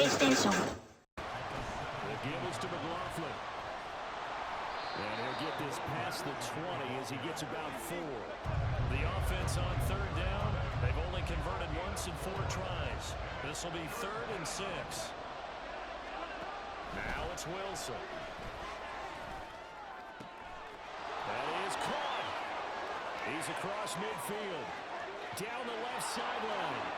PlayStation. The give is to McLaughlin. And he'll get this past the 20 as he gets about 4. The offense on third down. They've only converted once in 4 tries. This will be 3rd and 6. Now it's Wilson. That is caught. He's across midfield. Down the left sideline.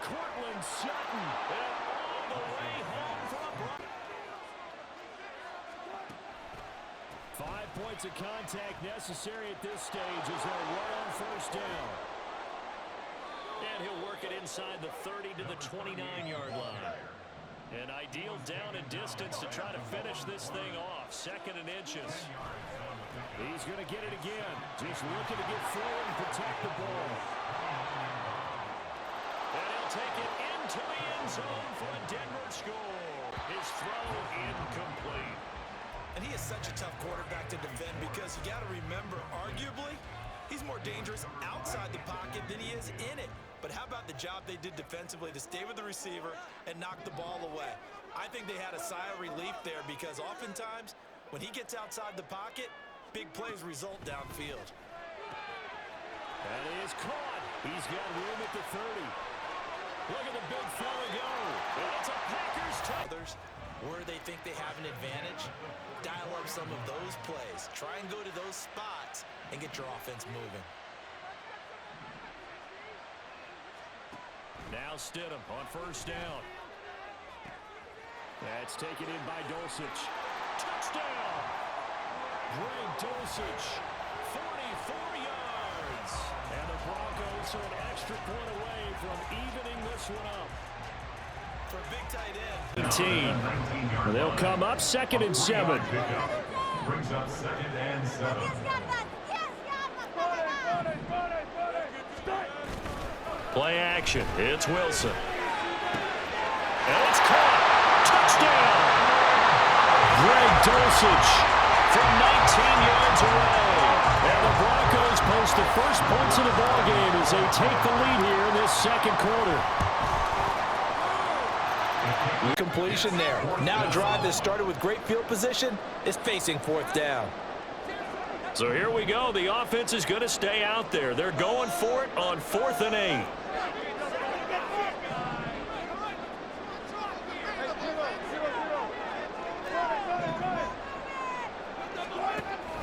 Cortland Sutton. And all the way home for a block. 5 points of contact necessary at this stage as they're right on first down. And he'll work it inside the 30 to the 29-yard line. An ideal down and distance to try to finish this thing off. 2nd and inches. He's going to get it again. Just looking to get forward and protect the ball. And he'll take it into the end zone for a Denver score. His throw incomplete. And he is such a tough quarterback to defend because you got to remember, arguably, he's more dangerous outside the pocket than he is in it. But how about the job they did defensively to stay with the receiver and knock the ball away? I think they had a sigh of relief there because oftentimes when he gets outside the pocket, big plays result downfield. That is caught. He's got room at the 30. Look at the big fella go. And it's a Packers touchdown. Where they think they have an advantage, dial up some of those plays. Try and go to those spots and get your offense moving. Now Stidham on first down. That's taken in by Dulcich. Touchdown! Greg Dulcich, 44 yards. And the Broncos are an extra point away from evening this one up. For a big tight end. 18. They'll come up 2nd and 7. Brings up 2nd and 7. Play action. It's Wilson. And it's caught. Touchdown! Greg Dulcich from 19 yards away. And the Broncos post the first points of the ballgame as they take the lead here in this 2nd quarter. Completion there. Now a drive that started with great field position is facing 4th down. So here we go. The offense is going to stay out there. They're going for it on 4th and 8.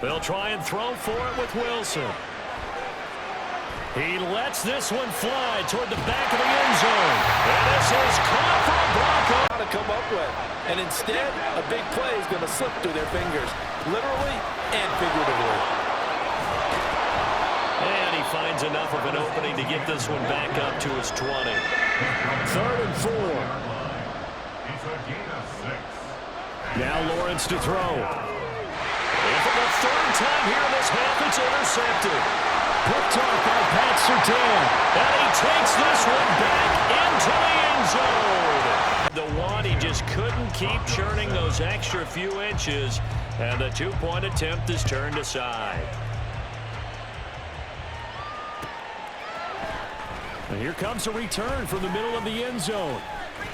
They'll try and throw for it with Wilson. He lets this one fly toward the back of the end zone. And this is caught for a Bronco. To come up with. And instead, a big play is going to slip through their fingers, literally and figuratively. And he finds enough of an opening to get this one back up to his 20. 3rd and 4. It's a gain of 6. Now Lawrence to throw. And for the 3rd time here in this half, it's intercepted. Picked off by Pat Surtain. And he takes this one back into the end zone. The one, he just couldn't keep churning those extra few inches. And the 2-point attempt is turned aside. And here comes a return from the middle of the end zone.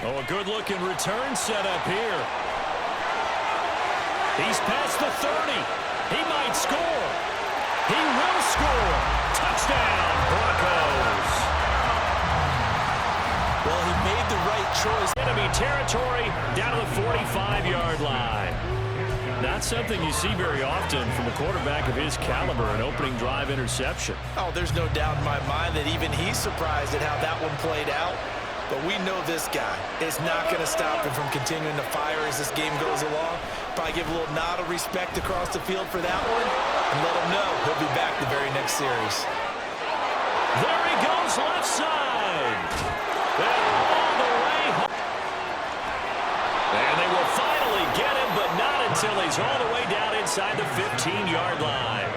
Oh, a good-looking return set up here. He's past the 30. He might score. He will score. Touchdown, Broncos. Well, he made the right choice. Enemy territory down to the 45-yard line. Not something you see very often from a quarterback of his caliber, an opening drive interception. Oh, there's no doubt in my mind that even he's surprised at how that one played out. But we know this guy is not going to stop him from continuing to fire as this game goes along. Probably give a little nod of respect across the field for that one and let him know he'll be back the very next series. There he goes, left side. And all the way home. And they will finally get him, but not until he's all the way down inside the 15-yard line.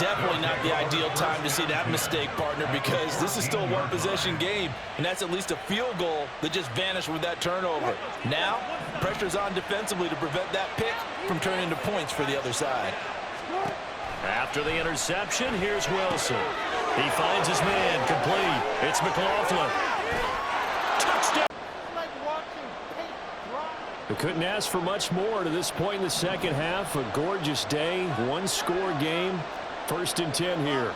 Definitely not the ideal time to see that mistake, partner, because this is still a one-possession game, and that's at least a field goal that just vanished with that turnover. Now, pressure's on defensively to prevent that pick from turning into points for the other side. After the interception, here's Wilson. He finds his man complete. It's McLaughlin. Touchdown. Like watching couldn't ask for much more to this point in the second half. A gorgeous day, one-score game. 1st and 10 here.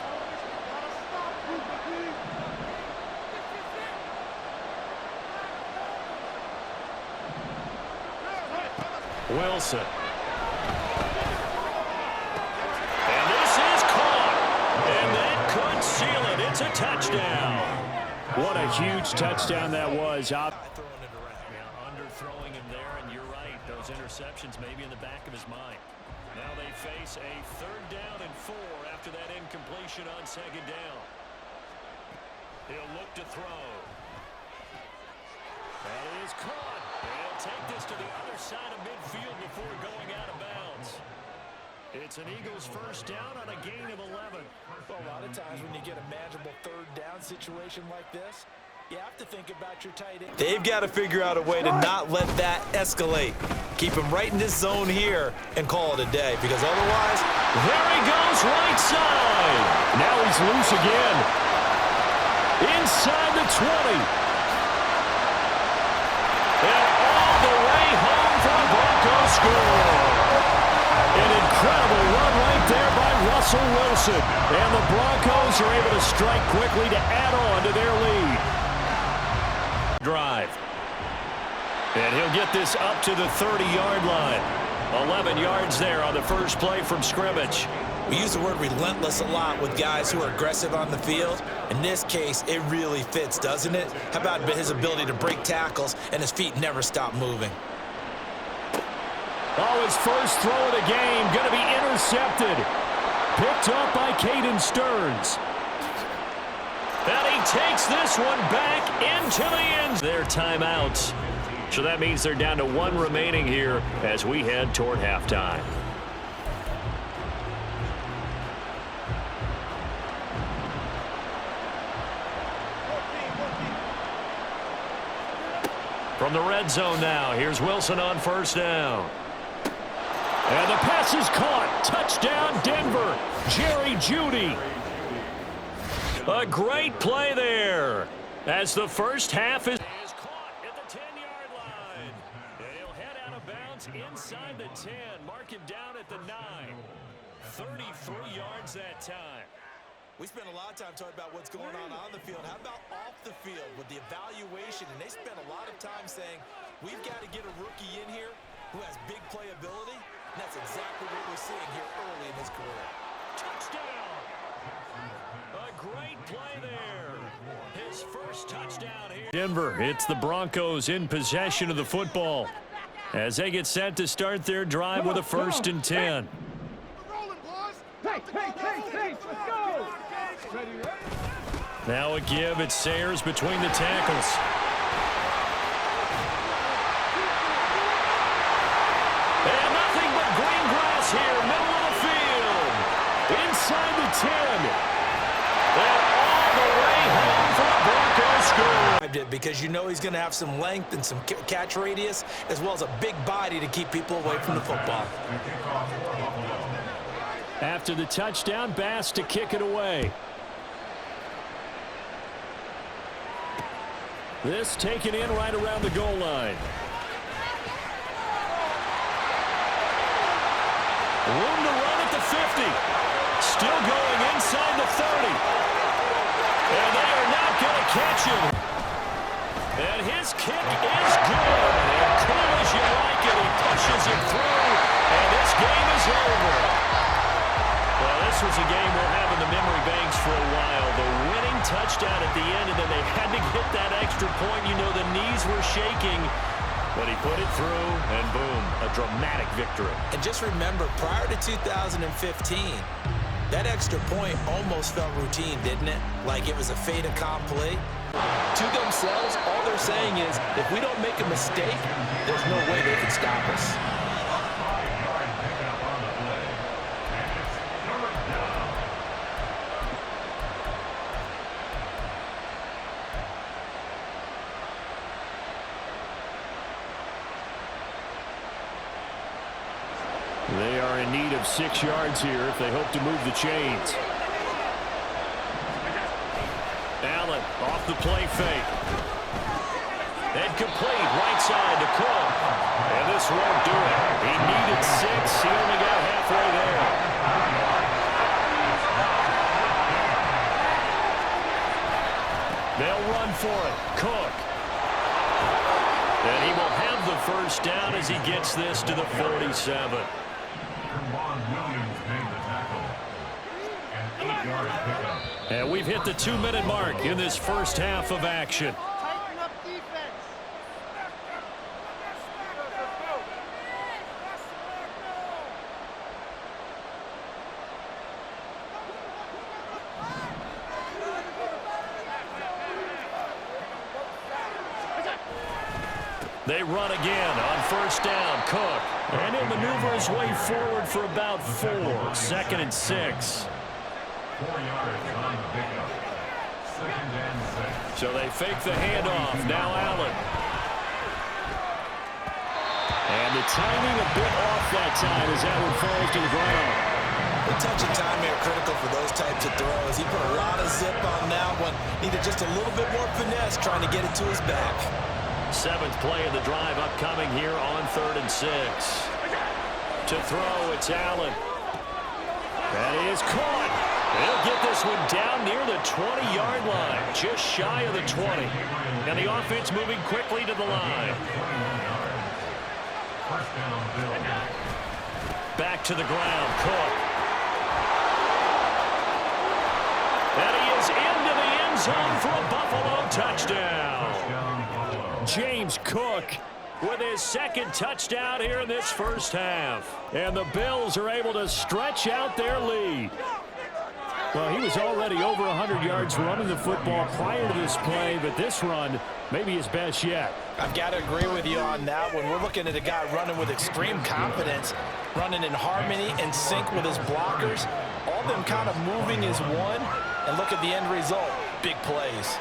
Wilson. And this is caught. And that could seal it. It's a touchdown. What a huge touchdown that was. Underthrowing him there, and you're right. Those interceptions may be in the back of his mind. Now they face a 3rd down and 4 after that incompletion on 2nd down. He'll look to throw. That is caught. They'll take this to the other side of midfield before going out of bounds. It's an Eagles 1st down on a gain of 11. Well, a lot of times when you get a manageable 3rd down situation like this, you have to think about your tight end. They've got to figure out a way to not let that escalate. Keep him right in this zone here and call it a day, because otherwise... There he goes, right side. Now he's loose again. Inside the 20. And all the way home for a Broncos score. An incredible run right there by Russell Wilson. And the Broncos are able to strike quickly to add on to their lead. Drive. And he'll get this up to the 30-yard line. 11 yards there on the first play from scrimmage. We use the word relentless a lot with guys who are aggressive on the field. In this case, it really fits, doesn't it? How about his ability to break tackles and his feet never stop moving? Oh, his first throw of the game going to be intercepted. Picked up by Caden Stearns. And he takes this one back into the end. Their timeouts. So that means they're down to 1 remaining here as we head toward halftime. From the red zone now, here's Wilson on 1st down. And the pass is caught. Touchdown, Denver. Jerry Jeudy. A great play there as the first half is caught at the 10-yard line. And he'll head out of bounds inside the 10. Mark him down at the 9. 33 yards that time. We spent a lot of time talking about what's going on the field. How about off the field with the evaluation? And they spent a lot of time saying, we've got to get a rookie in here who has big playability. And that's exactly what we're seeing here early in his career. Touchdown! A great play there. His first touchdown here. Denver, it's the Broncos in possession of the football as they get set to start their drive with a 1st and 10. Hey, let's go! Now a give. It's Sayers between the tackles. And nothing but green grass here, middle of the field. Inside the 10. And all the way home for the Broncos score. Because you know he's going to have some length and some catch radius, as well as a big body to keep people away from the football. After the touchdown, Bass to kick it away. This taken in right around the goal line. Room to run at the 50. Still going inside the 30. And they are not going to catch him. And his kick is good. And cool as you like it, he pushes it through. And this game is over. Well, this was a game we'll have in the memory banks for a while. The winning touchdown at the end, and then they had to get that extra point. You know, the knees were shaking, but he put it through, and boom, a dramatic victory. And just remember, prior to 2015, that extra point almost felt routine, didn't it? Like it was a fait accompli. To themselves, all they're saying is, if we don't make a mistake, there's no way they can stop us. They are in need of 6 yards here if they hope to move the chains. Allen off the play fake. And complete right side to Cook. And this won't do it. He needed 6. He only got halfway there. They'll run for it. Cook. And he will have the first down as he gets this to the 47. And we've hit the 2-minute mark in this first half of action. Tighten up defense. They run again on first down. Cook. And he'll maneuver his way forward for about 4. 2nd and 6. 4 yards on the pickup. 2nd and 6. So they fake the handoff. Now Allen. And the timing a bit off that time as Allen falls to the ground. The touch and time are critical for those types of throws. He put a lot of zip on that one. Needed just a little bit more finesse trying to get it to his back. 7th play of the drive upcoming here on 3rd and 6. To throw, it's Allen. That is caught. They'll get this one down near the 20-yard line, just shy of the 20. And the offense moving quickly to the line. Back to the ground, Cook. And he is into the end zone for a Buffalo touchdown. James Cook with his 2nd touchdown here in this first half. And the Bills are able to stretch out their lead. Well, he was already over 100 yards running the football prior to this play, but this run may be his best yet. I've got to agree with you on that one. We're looking at a guy running with extreme confidence, running in harmony and sync with his blockers. All of them kind of moving as one. And look at the end result. Big plays.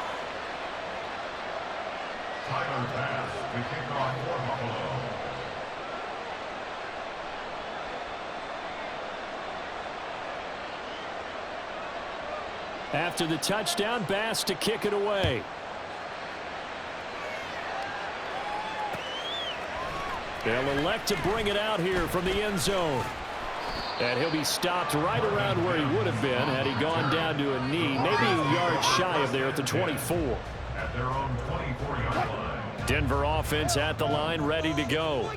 Tyler pass to kick off for Buffalo. After the touchdown, Bass to kick it away. They'll elect to bring it out here from the end zone. And he'll be stopped right around where he would have been had he gone down to a knee, maybe a yard shy of there at the 24. At their own 24-yard line. Denver offense at the line, ready to go.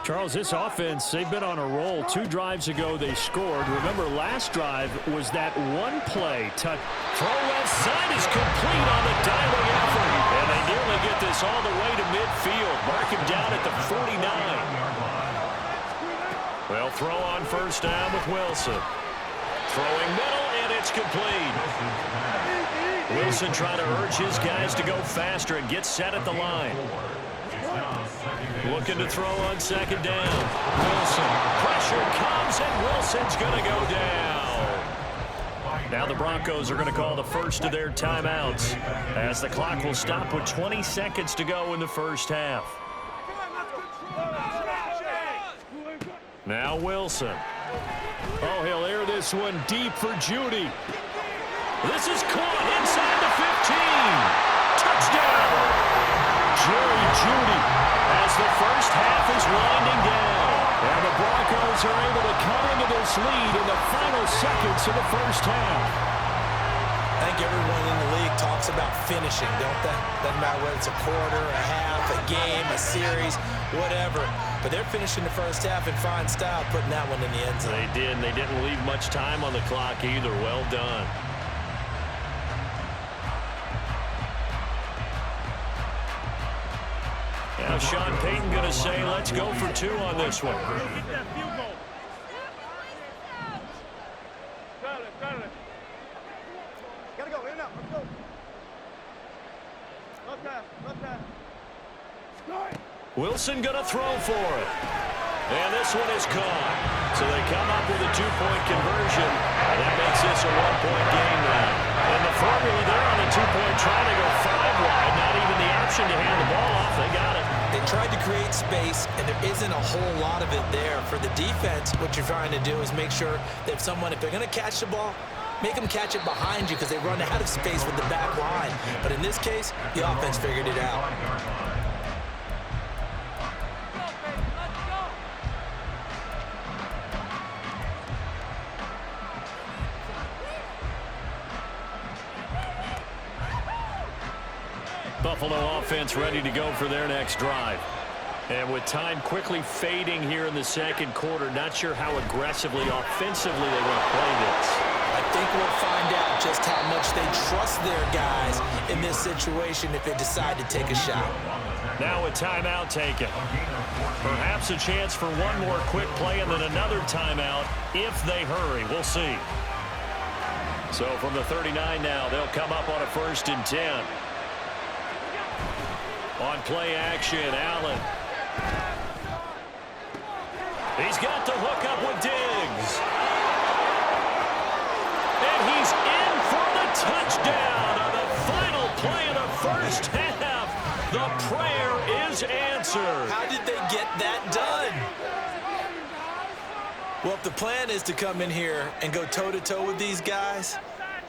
Charles, this offense, they've been on a roll. 2 drives ago, they scored. Remember, last drive was that one play. Throw left side is complete on the diving effort. And they nearly get this all the way to midfield. Mark him down at the 49. Well, throw on first down with Wilson. Throwing middle, and it's complete. Wilson trying to urge his guys to go faster and get set at the line. Looking to throw on 2nd down. Wilson. Pressure comes, and Wilson's going to go down. Now the Broncos are going to call the first of their timeouts as the clock will stop with 20 seconds to go in the first half. Now Wilson. Oh, he'll air this one deep for Judy. This is caught inside the 15. Touchdown. Jerry Judy as the first half is winding down. And the Broncos are able to come into this lead in the final seconds of the first half. I think everyone in the league talks about finishing, don't they? Doesn't matter whether it's a quarter, a half, a game, a series, whatever. But they're finishing the first half in fine style, putting that one in the end zone. They did, and they didn't leave much time on the clock either. Well done. Now Sean Payton going to say, let's go for 2 on this one. Gotta go, in and out, let's go. Left half. Wilson going to throw for it. And this one is caught. So they come up with a 2-point conversion. And that makes this a 1-point game now. And the formula there on the 2-point trying to go 5 wide. Not even the option to hand the ball off. They got it. They tried to create space, and there isn't a whole lot of it there. For the defense, what you're trying to do is make sure that if they're going to catch the ball, make them catch it behind you because they run out of space with the back line. But in this case, the offense figured it out. Buffalo offense ready to go for their next drive. And with time quickly fading here in the second quarter, not sure how aggressively, offensively they want to play this. I think we'll find out just how much they trust their guys in this situation if they decide to take a shot. Now a timeout taken. Perhaps a chance for one more quick play and then another timeout if they hurry. We'll see. So from the 39 now, they'll come up on a 1st and 10. On play action, Allen. He's got the hook up with Diggs. And he's in for the touchdown on the final play of the first half. The prayer is answered. How did they get that done? Well, if the plan is to come in here and go toe-to-toe with these guys,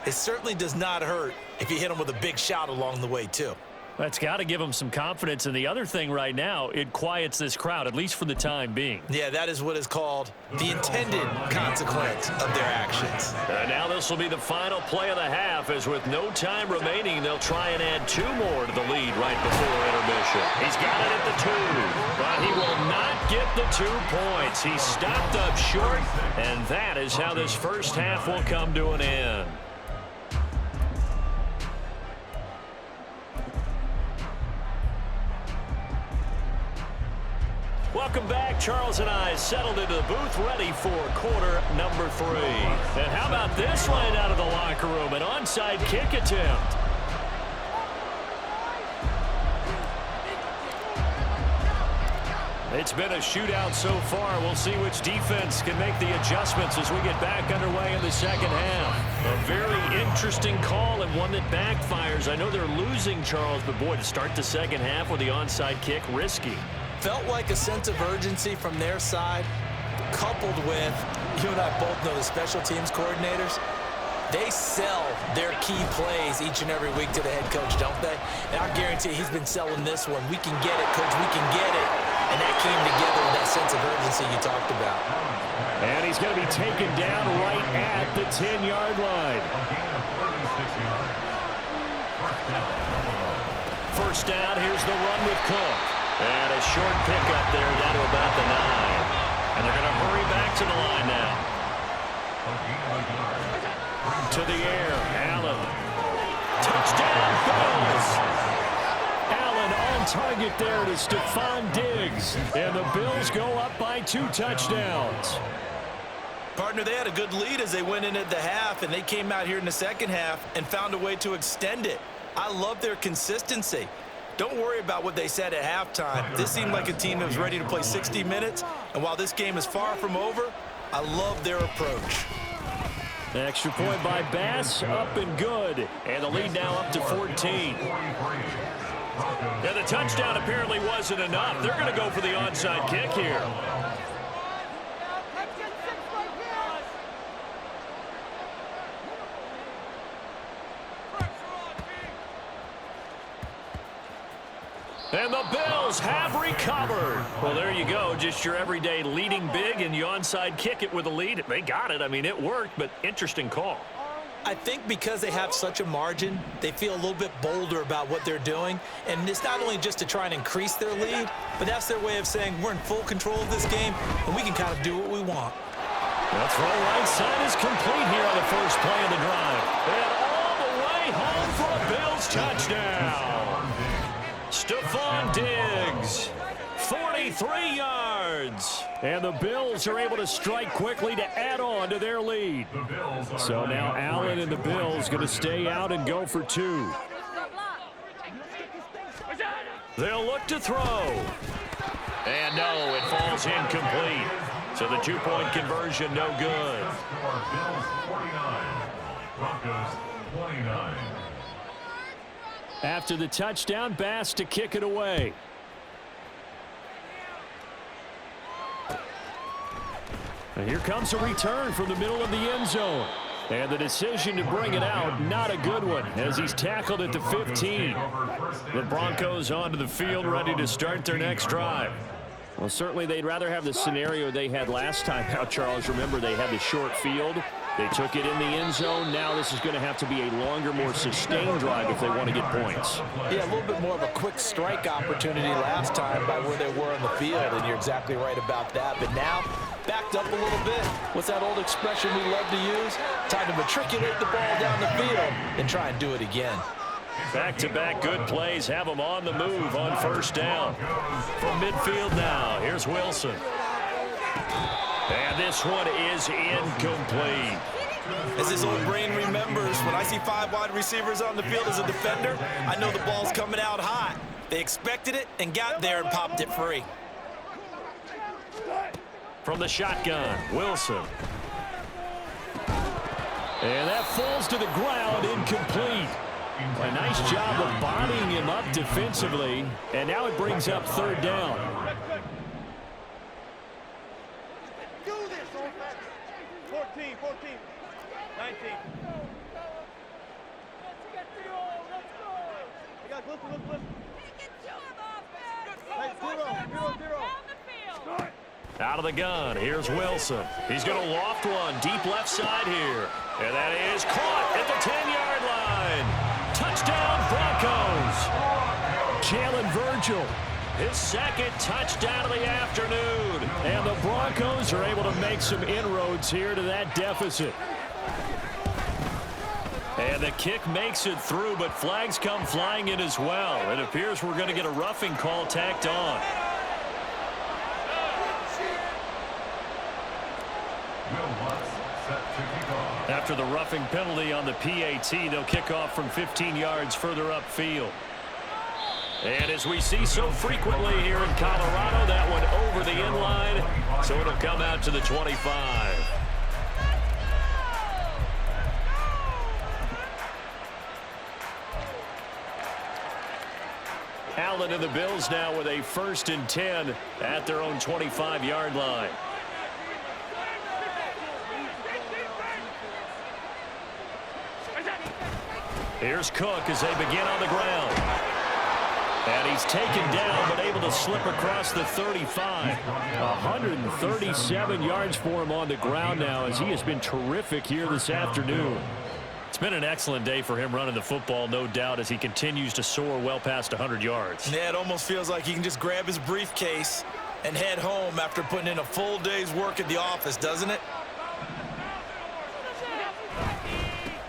it certainly does not hurt if you hit them with a big shot along the way, too. That's got to give them some confidence. And the other thing right now, it quiets this crowd, at least for the time being. Yeah, that is what is called the intended consequence of their actions. And now this will be the final play of the half, as with no time remaining, they'll try and add 2 more to the lead right before intermission. He's got it at the 2, but he will not get the 2 points. He stopped up short, and that is how this first half will come to an end. Welcome back. Charles and I settled into the booth, ready for quarter number 3. And how about this line out of the locker room? An onside kick attempt. It's been a shootout so far. We'll see which defense can make the adjustments as we get back underway in the second half. A very interesting call and one that backfires. I know they're losing, Charles, but boy, to start the second half with the onside kick, risky. Felt like a sense of urgency from their side, coupled with, you and I both know the special teams coordinators, they sell their key plays each and every week to the head coach, don't they? And I guarantee he's been selling this one. We can get it, coach, we can get it. And that came together with that sense of urgency you talked about. And he's going to be taken down right at the 10-yard line. First down, here's the run with Cook. And a short pickup there down to about the 9. And they're going to hurry back to the line now. To the air, Allen. Touchdown, Bills! Allen on target there to Stephon Diggs. And the Bills go up by 2 touchdowns. Partner, they had a good lead as they went in at the half, and they came out here in the second half and found a way to extend it. I love their consistency. Don't worry about what they said at halftime. This seemed like a team that was ready to play 60 minutes, and while this game is far from over, I love their approach. Extra point by Bass, up and good. And the lead now up to 14. And the touchdown apparently wasn't enough. They're going to go for the onside kick here. And the Bills have recovered. Well, there you go. Just your everyday leading big, and you onside kick it with a lead. They got it. I mean, it worked, but interesting call. I think because they have such a margin, they feel a little bit bolder about what they're doing. And it's not only just to try and increase their lead, but that's their way of saying we're in full control of this game, and we can kind of do what we want. That throw right side is complete here on the first play of the drive. And all the way home for a Bills touchdown. Stephon Diggs, 43 yards. And the Bills are able to strike quickly to add on to their lead. So now Allen and the Bills going to stay out and go for 2. They'll look to throw. And no, it falls incomplete. So the 2-point conversion no good. Bills 49, Broncos 29. After the touchdown, Bass to kick it away. And here comes a return from the middle of the end zone. And the decision to bring it out, not a good one, as he's tackled at the 15. The Broncos onto the field, ready to start their next drive. Well, certainly they'd rather have the scenario they had last time out, Charles. Remember, they had the short field. They took it in the end zone. Now this is going to have to be a longer, more sustained drive if they want to get points. Yeah, a little bit more of a quick strike opportunity last time by where they were on the field, and you're exactly right about that. But now, backed up a little bit. What's that old expression we love to use? Time to matriculate the ball down the field and try and do it again. Back-to-back good plays have them on the move on first down. From midfield now, here's Wilson. And this one is incomplete. As his old brain remembers, when I see 5 wide receivers on the field as a defender, I know the ball's coming out hot. They expected it and got there and popped it free. From the shotgun, Wilson. And that falls to the ground, incomplete. A nice job of bodying him up defensively, and now it brings up third down. 14, 19. Hey guys, listen. Hey, 0. Out of the gun, here's Wilson. He's going to loft one deep left side here. And that is caught at the 10-yard line. Touchdown, Broncos. Jalen Virgil, his second touchdown of the afternoon. And the Broncos are able to make some inroads here to that deficit. And the kick makes it through, but flags come flying in as well. It appears we're going to get a roughing call tacked on. After the roughing penalty on the PAT, they'll kick off from 15 yards further upfield. And as we see so frequently here in Colorado, that one over the end line, so it'll come out to the 25. Allen and the Bills now with a 1st and 10 at their own 25-yard line. Here's Cook as they begin on the ground. And he's taken down but able to slip across the 35. 137 yards for him on the ground now as he has been terrific here this afternoon. It's been an excellent day for him running the football, no doubt, as he continues to soar well past 100 yards. Yeah, it almost feels like he can just grab his briefcase and head home after putting in a full day's work at the office, doesn't it?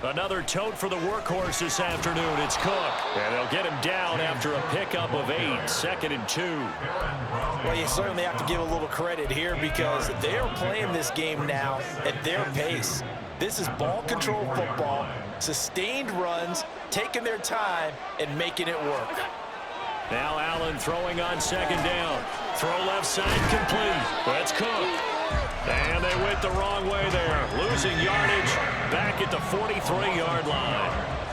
Another tote for the workhorse this afternoon. It's Cook. And they'll get him down after a pickup of 8. 2nd and 2. Well, you certainly have to give a little credit here because they're playing this game now at their pace. This is ball control football, sustained runs, taking their time, and making it work. Now Allen throwing on 2nd down. Throw left side complete. That's Cook. And they went the wrong way there. Losing yardage back at the 43-yard line.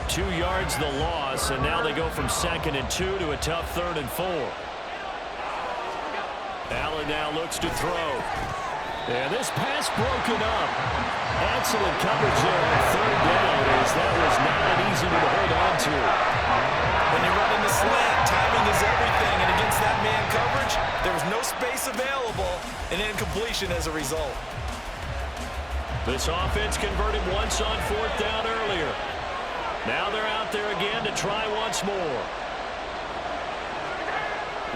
2 yards the loss, and now they go from 2nd and 2 to a tough 3rd and 4. Allen now looks to throw. And this pass broken up. Excellent coverage there on 3rd down as that was not an easy one to hold on to. When you're running the slant, timing is everything, and against that man coverage, there was no space available, and incompletion as a result. This offense converted once on 4th down earlier. Now they're out there again to try once more.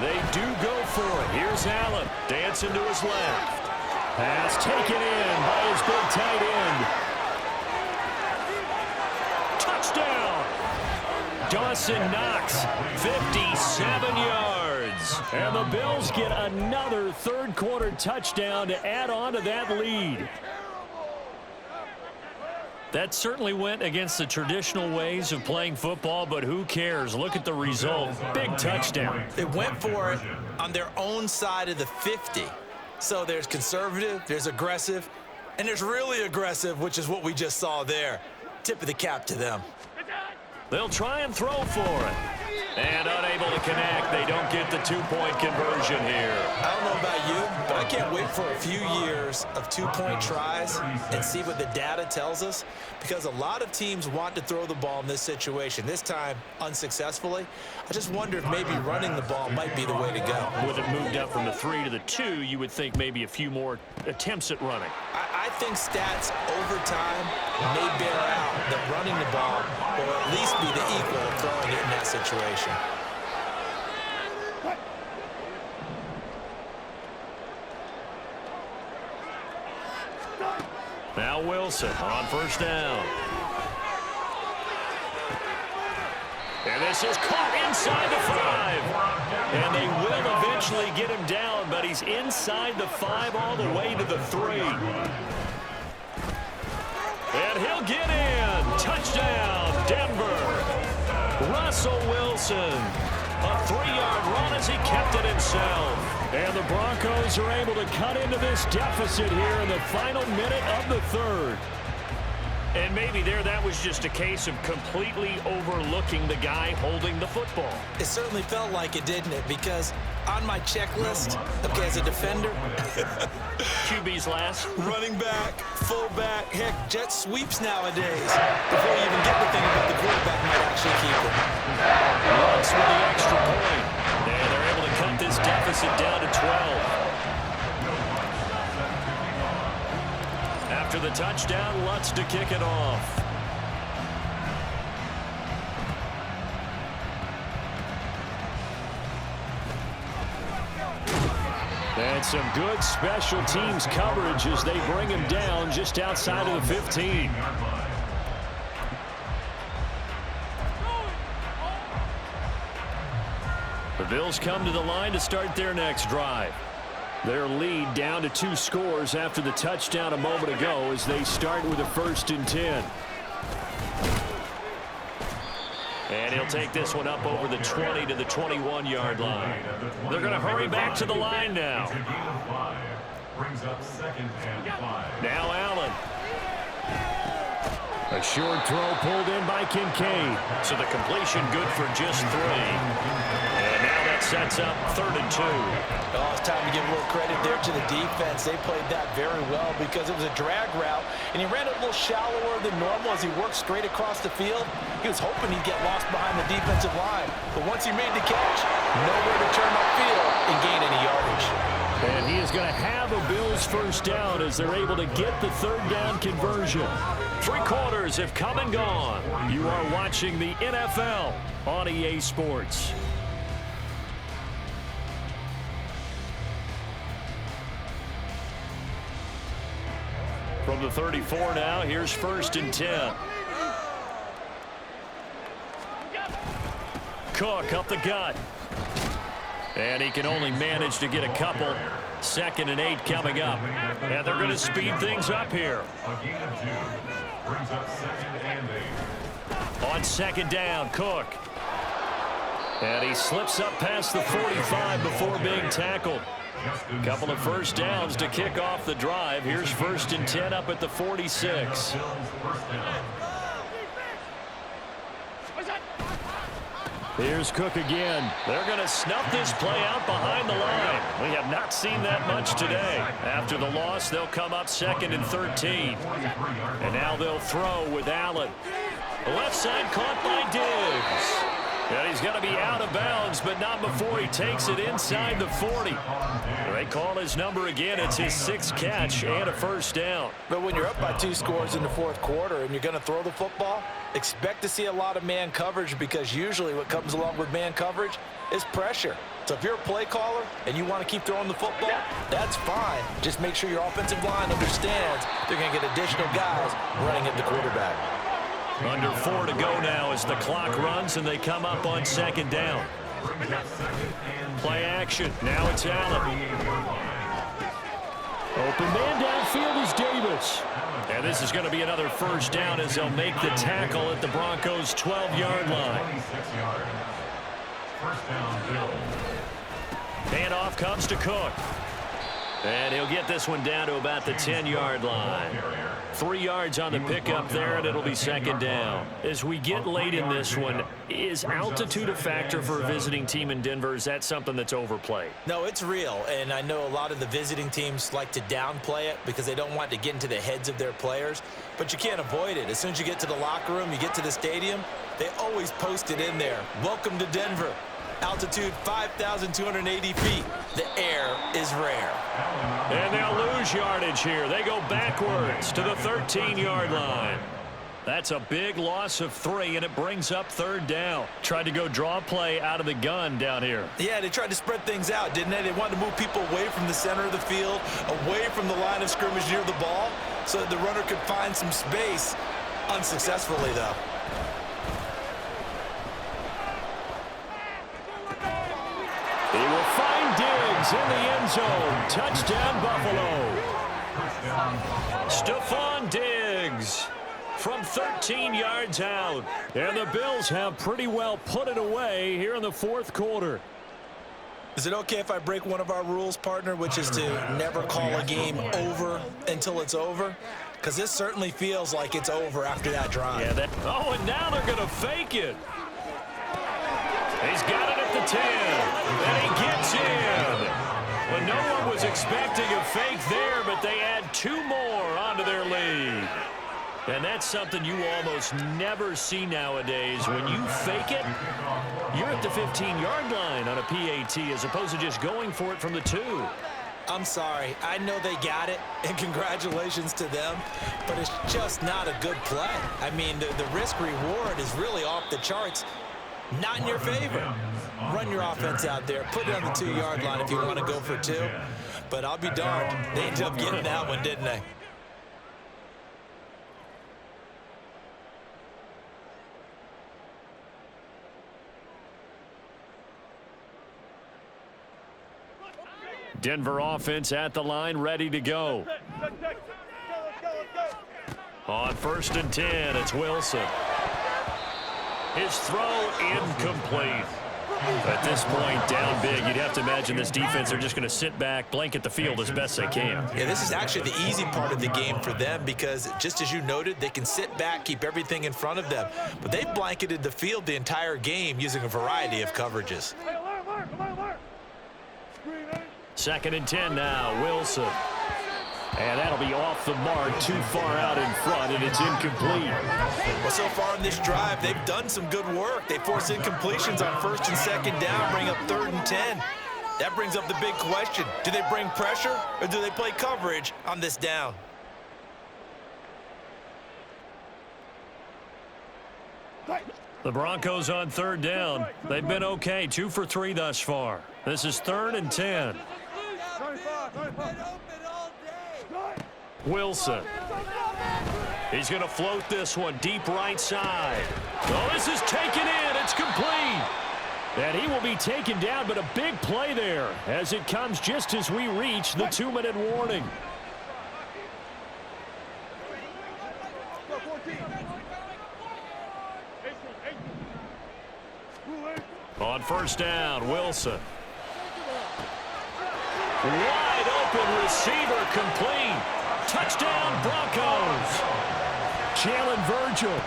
They do go for it. Here's Allen dancing to his left. Pass taken in by his big tight end. Touchdown! Dawson Knox, 57 yards. And the Bills get another 3rd quarter touchdown to add on to that lead. That certainly went against the traditional ways of playing football, but who cares? Look at the result. Big touchdown. They went for it on their own side of the 50. So there's conservative, there's aggressive, and there's really aggressive, which is what we just saw there. Tip of the cap to them. They'll try and throw for it. And unable to connect. They don't get the 2-point conversion here. I don't know about you, but I can't wait for a few years of 2-point tries and see what the data tells us, because a lot of teams want to throw the ball in this situation. This time, unsuccessfully. I just wonder if maybe running the ball might be the way to go. With it moved up from the 3 to the 2, you would think maybe a few more attempts at running. I think stats over time may bear out that running the ball will at least be the equal of throwing it in that situation. Now Wilson on first down. And this is caught inside the 5. And they will eventually get him down, but he's inside the 5 all the way to the 3. And he'll get in. Touchdown, Denver. Russell Wilson. A 3-yard run as he kept it himself. And the Broncos are able to cut into this deficit here in the final minute of the 3rd. And maybe that was just a case of completely overlooking the guy holding the football. It certainly felt like it, didn't it? Because on my checklist, okay, as a defender, QB's last. running back, fullback, heck, jet sweeps nowadays. Before you even get to think about the quarterback might actually keep it. Runs for the extra point. And they're able to cut this deficit down to 12. After the touchdown, Lutz to kick it off. And some good special teams coverage as they bring him down just outside of the 15. The Bills come to the line to start their next drive. Their lead down to 2 scores after the touchdown a moment ago as they start with a 1st and 10. And he'll take this one up over the 20 to the 21-yard line. They're going to hurry back to the line now. Now Allen. A short throw pulled in by Kincaid. So the completion good for just 3. And now that sets up 3rd and 2. Oh, it's time to give a little credit there to the defense. They played that very well because it was a drag route, and he ran it a little shallower than normal as he worked straight across the field. He was hoping he'd get lost behind the defensive line, but once he made the catch, nowhere to turn upfield and gain any yardage. And he is going to have a Bills 1st down as they're able to get the 3rd down conversion. 3 quarters have come and gone. You are watching the NFL on EA Sports. From the 34 now, here's 1st and 10. Cook up the gut. And he can only manage to get a couple. 2nd and 8 coming up. And they're going to speed things up here. On 2nd down, Cook. And he slips up past the 45 before being tackled. Couple of 1st downs to kick off the drive. Here's 1st and 10 up at the 46. Here's Cook again. They're going to snuff this play out behind the line. We have not seen that much today. After the loss, they'll come up 2nd and 13. And now they'll throw with Allen. The left side caught by Diggs. And he's going to be out of bounds, but not before he takes it inside the 40. They call his number again. It's his 6th catch and a 1st down. But when you're up by 2 scores in the 4th quarter and you're going to throw the football, expect to see a lot of man coverage because usually what comes along with man coverage is pressure. So if you're a play caller and you want to keep throwing the football, that's fine. Just make sure your offensive line understands they're going to get additional guys running at the quarterback. Under 4 to go now as the clock runs and they come up on 2nd down. Play action. Now it's Allen. Open man downfield is Davis. And this is going to be another 1st down as they'll make the tackle at the Broncos' 12-yard line. Handoff comes to Cook. And he'll get this one down to about the 10-yard line. 3 yards on the pickup there, and it'll be 2nd down. As we get late in this one, is altitude a factor for a visiting team in Denver? Is that something that's overplayed? No, it's real, and I know a lot of the visiting teams like to downplay it because they don't want to get into the heads of their players, but you can't avoid it. As soon as you get to the locker room, you get to the stadium, they always post it in there. Welcome to Denver. Altitude 5,280 feet. The air is rare. And they'll lose yardage here. They go backwards to the 13-yard line. That's a big loss of 3, and it brings up 3rd down. Tried to go draw a play out of the gun down here. Yeah, they tried to spread things out, didn't they? They wanted to move people away from the center of the field, away from the line of scrimmage near the ball, so that the runner could find some space. Unsuccessfully, though. He will find Diggs in the end zone. Touchdown, Buffalo. Stephon Diggs from 13 yards out. And the Bills have pretty well put it away here in the 4th quarter. Is it okay if I break one of our rules, partner, which is to never call a game over until it's over? Because this certainly feels like it's over after that drive. Yeah, oh, and now they're going to fake it. He's got it at the 10, and he gets in. Well, no one was expecting a fake there, but they add 2 more onto their lead. And that's something you almost never see nowadays. When you fake it, you're at the 15-yard line on a PAT as opposed to just going for it from the 2. I'm sorry. I know they got it, and congratulations to them, but it's just not a good play. I mean, the risk-reward is really off the charts. Not in your favor. Run your offense out there. Put it on the 2-yard line if you want to go for 2. But I'll be darned. They ended up getting that one, didn't they? Denver offense at the line, ready to go. On 1st and 10, it's Wilson. His throw incomplete. At this point, down big, you'd have to imagine this defense, they're just going to sit back, blanket the field as best they can. Yeah, this is actually the easy part of the game for them because, just as you noted, they can sit back, keep everything in front of them. But they've blanketed the field the entire game using a variety of coverages. 2nd and 10 now, Wilson. And that'll be off the mark, too far out in front, and it's incomplete. Well, so far in this drive, they've done some good work. They force incompletions on 1st and 2nd down, bring up 3rd and 10. That brings up the big question. Do they bring pressure, or do they play coverage on this down? The Broncos on 3rd down. They've been okay, 2 for 3 thus far. This is 3rd and 10. Wilson. He's going to float this one deep right side. Oh, this is taken in. It's complete. And he will be taken down, but a big play there as it comes just as we reach the 2-minute warning. On 1st down, Wilson. Wide open receiver complete. Touchdown Broncos. Jalen Virgil,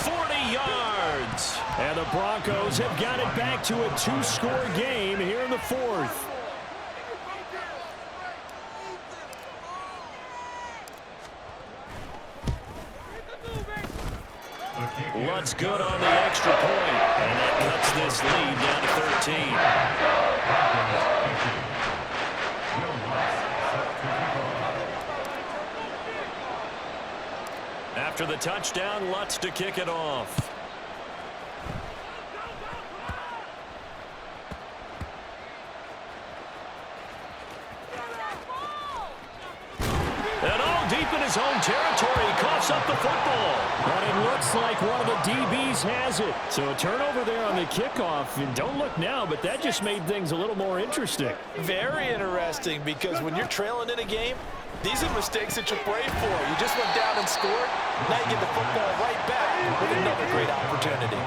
40 yards. And the Broncos have got it back to a 2-score game here in the 4th. Lutt's good on the extra point, and that cuts this lead down to 13. After the touchdown, Lutz to kick it off. And all deep in his own territory, he coughs up the football. And it looks like one of the DBs has it. So a turnover there on the kickoff. And don't look now, but that just made things a little more interesting. Very interesting, because when you're trailing in a game, these are mistakes that you pray for. You just went down and scored. Now you get the football right back with another great opportunity.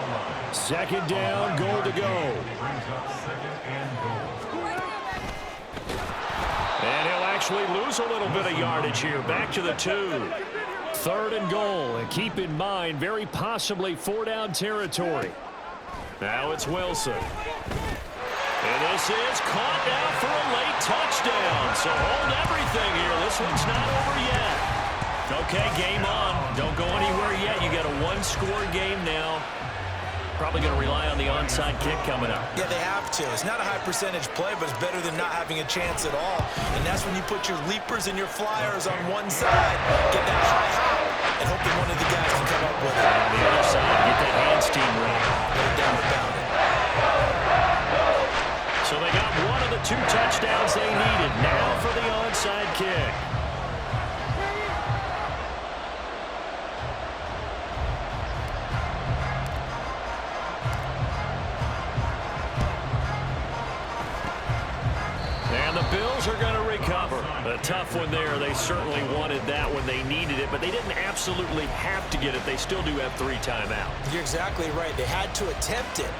2nd down, goal to go. And he'll actually lose a little bit of yardage here. Back to the 2. 3rd and goal. And keep in mind, very possibly 4-down territory. Now it's Wilson. And this is caught now for a late touchdown. So hold everything here. This one's not over yet. Okay, game on. Don't go anywhere yet. You got a 1-score game now. probably going to rely on the onside kick coming up. Yeah, they have to. It's not a high percentage play, but it's better than not having a chance at all. And that's when you put your leapers and your flyers on one side, get that high hop, and hope that one of the guys can come up with it. And on the other side, get that hands team ready. No doubt about it. So they got one of the 2 touchdowns they needed. Now for the onside kick. And the Bills are going to recover. A tough one there. They certainly wanted that when they needed it, but they didn't absolutely have to get it. They still do have 3 timeouts. You're exactly right. They had to attempt it.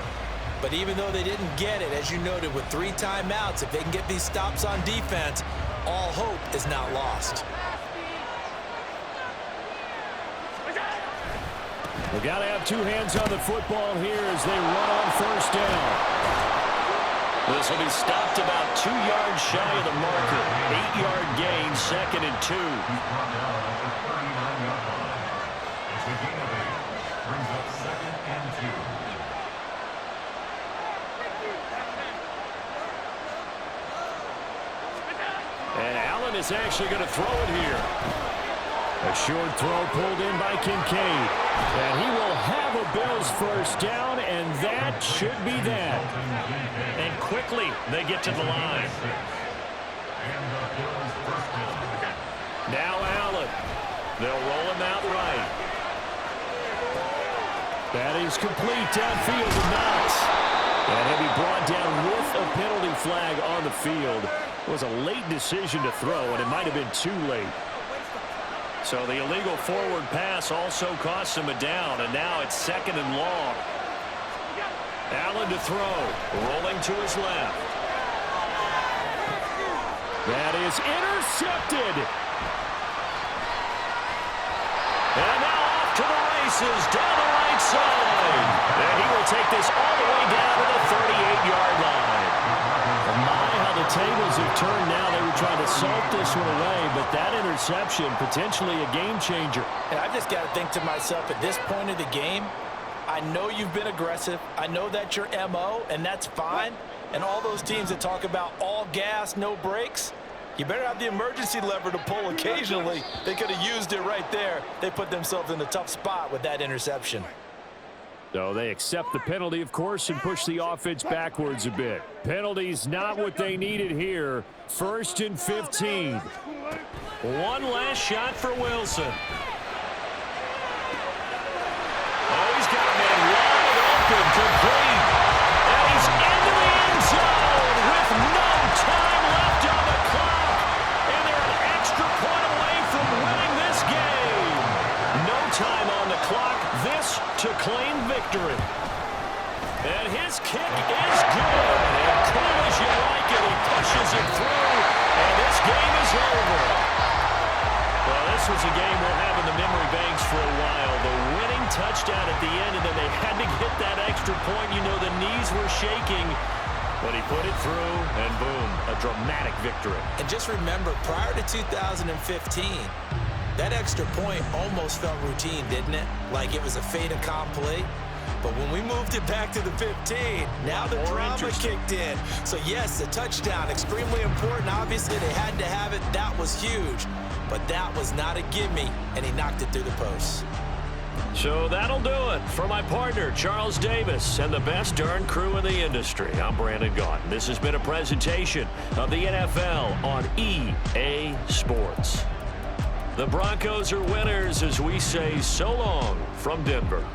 But even though they didn't get it, as you noted, with 3 timeouts, if they can get these stops on defense, all hope is not lost. We've got to have 2 hands on the football here as they run on first down. This will be stopped about 2 yards shy of the marker. 8-yard gain, 2nd and 2. And Allen is actually going to throw it here. A short throw pulled in by Kincaid. And he will have a Bills first down, and that should be that. And quickly, they get to the line. Now Allen. They'll roll him out right. That is complete downfield to Knox. And he'll be brought down with a penalty flag on the field. It was a late decision to throw, and it might have been too late. So the illegal forward pass also costs him a down, and now it's 2nd and long. Allen to throw, rolling to his left. That is intercepted. And now off to the races down the right side. And he will take this all the way down to the 38-yard line. My, how the tables have turned now. They were trying to salt this one away, but that interception, potentially a game changer. And I've just got to think to myself, at this point of the game, I know you've been aggressive. I know that's your MO, and that's fine. And all those teams that talk about all gas, no brakes, you better have the emergency lever to pull occasionally. They could have used it right there. They put themselves in a tough spot with that interception. So they accept the penalty, of course, and push the offense backwards a bit. Penalty's not what they needed here. 1st and 15. One last shot for Wilson. Oh, he's got a man wide open, complete. And he's into the end zone with no time left on the clock. And they're an extra point away from winning this game. No time on the clock. This to claim victory. And his kick is good. And cool as you like it, he pushes it through. And this game is over. Well, this was a game we'll have in the memory banks for a while. The winning touchdown at the end, and then they had to get that extra point. You know, the knees were shaking. But he put it through, and boom, a dramatic victory. And just remember, prior to 2015, that extra point almost felt routine, didn't it? Like it was a fait accompli. But when we moved it back to the 15, now the drama kicked in. So, yes, the touchdown, extremely important. Obviously, they had to have it. That was huge. But that was not a gimme, and he knocked it through the post. So that'll do it for my partner, Charles Davis, and the best darn crew in the industry. I'm Brandon Gaudin. This has been a presentation of the NFL on EA Sports. The Broncos are winners as we say so long from Denver.